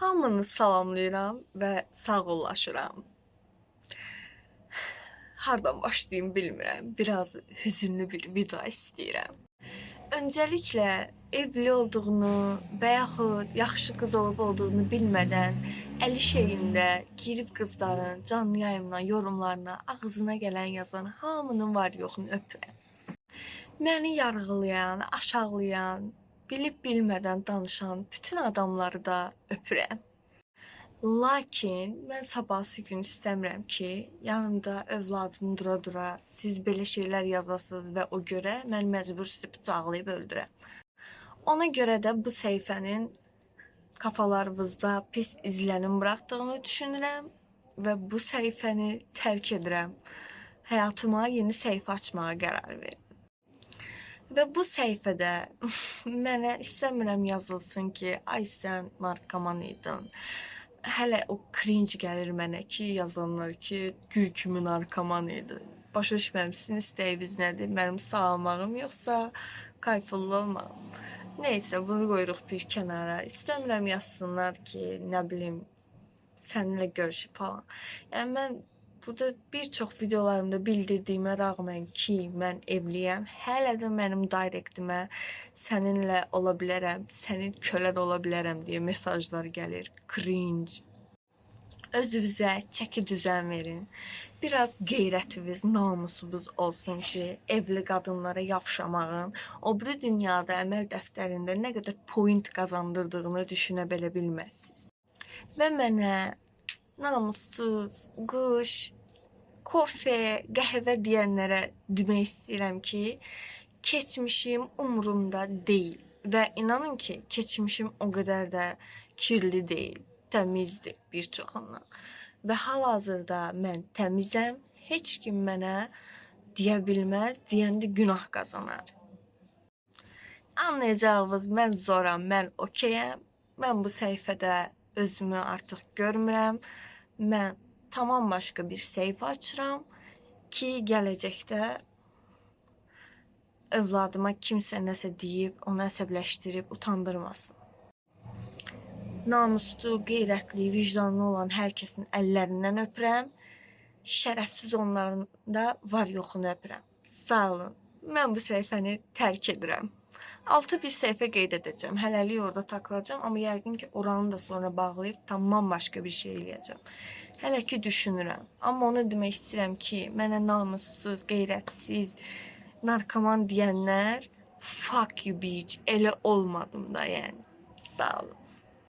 Hamını salamlayıram və sağollaşıram. Hardan başlayayım bilmirəm. Biraz hüzünlü bir video istəyirəm. Öncəliklə evli olduğunu və yaxud yaxşı qız olduğunu bilmədən əli şeyində girib qızların canlı yayımına, yorumlarına, ağzına gələn yazan hamının var yoxunu öpürəm. Məni yarğılayan, aşağılayan, bilib-bilmədən danışan bütün adamları da öpürəm. Lakin mən sabahsı gün istəmirəm ki, yanımda övladım dura-dura siz belə şeylər yazasınız və o görə mən məcbur sizi bıçaqlayıb öldürəm. Ona görə də bu səhifənin kafalarınızda pis izlənim bıraktığını düşünürəm və bu səhifəni tərk edirəm. Həyatıma yeni səhifə açmağa qərar verdim. Və bu səhifədə mənə istəmirəm yazılsın ki, ay sən narkoman idin. Hələ o cringe gəlir mənə ki, yazanlar ki, gül kimi narkoman idi. Başa düşmədim, sizin istəyiniz nədir? Mənim sağlamağım yoxsa kayfullu olmağım? Neysə, bunu qoyuruq bir kənara. İstəmirəm yazsınlar ki, nə bilim, səninlə görüşüb falan. Yəni mən burada bir çox videolarımda bildirdiyimə rağmen ki, mən evliyəm, hələ də mənim direktimə səninlə ola bilərəm, sənin kölən ola bilərəm deyə mesajlar gəlir. Cringe. Özünüzə çəki düzən verin. Biraz qeyrətiniz, namusunuz olsun ki, evli qadınlara yavşamağın o biri dünyada əməl dəftərində nə qədər point qazandırdığını düşünə belə bilməzsiniz. Və mənə namussuz, quş, kofe, qəhvə deyənlərə demək istəyirəm ki, keçmişim umurumda deyil. Və inanın ki, keçmişim o qədər də kirli deyil, təmizdir bir çoxundan. Və hal-hazırda mən təmizəm, heç kim mənə deyə bilməz, deyəndə günah qazanar. Anlayacağınız, mən zoram, mən okeyəm. Mən bu səhifədə özümü artıq görmürəm. Mən tamam başqa bir səhifə açıram ki, gələcəkdə övladıma kimsə nəsə deyib, onu əsəbləşdirib, utandırmasın. Namuslu, qeyrətli, vicdanlı olan hər kəsin əllərindən öpürəm. Şərəfsiz onların da var yoxunu öpürəm. Sağ olun. Mən bu səhifəni tərk edirəm. 6 bir səhifə qeyd edəcəm. Hələlik orada takılacağım, amma yəqin ki, oranı da sonra bağlayıb tamam başqa bir şey eləyəcəm. Hələ ki düşünürəm. Amma onu demək istəyirəm ki, mənə namussuz, qeyrətsiz, narkoman deyənlər fuck you bitch, elə olmadım da yəni. Sağ olun.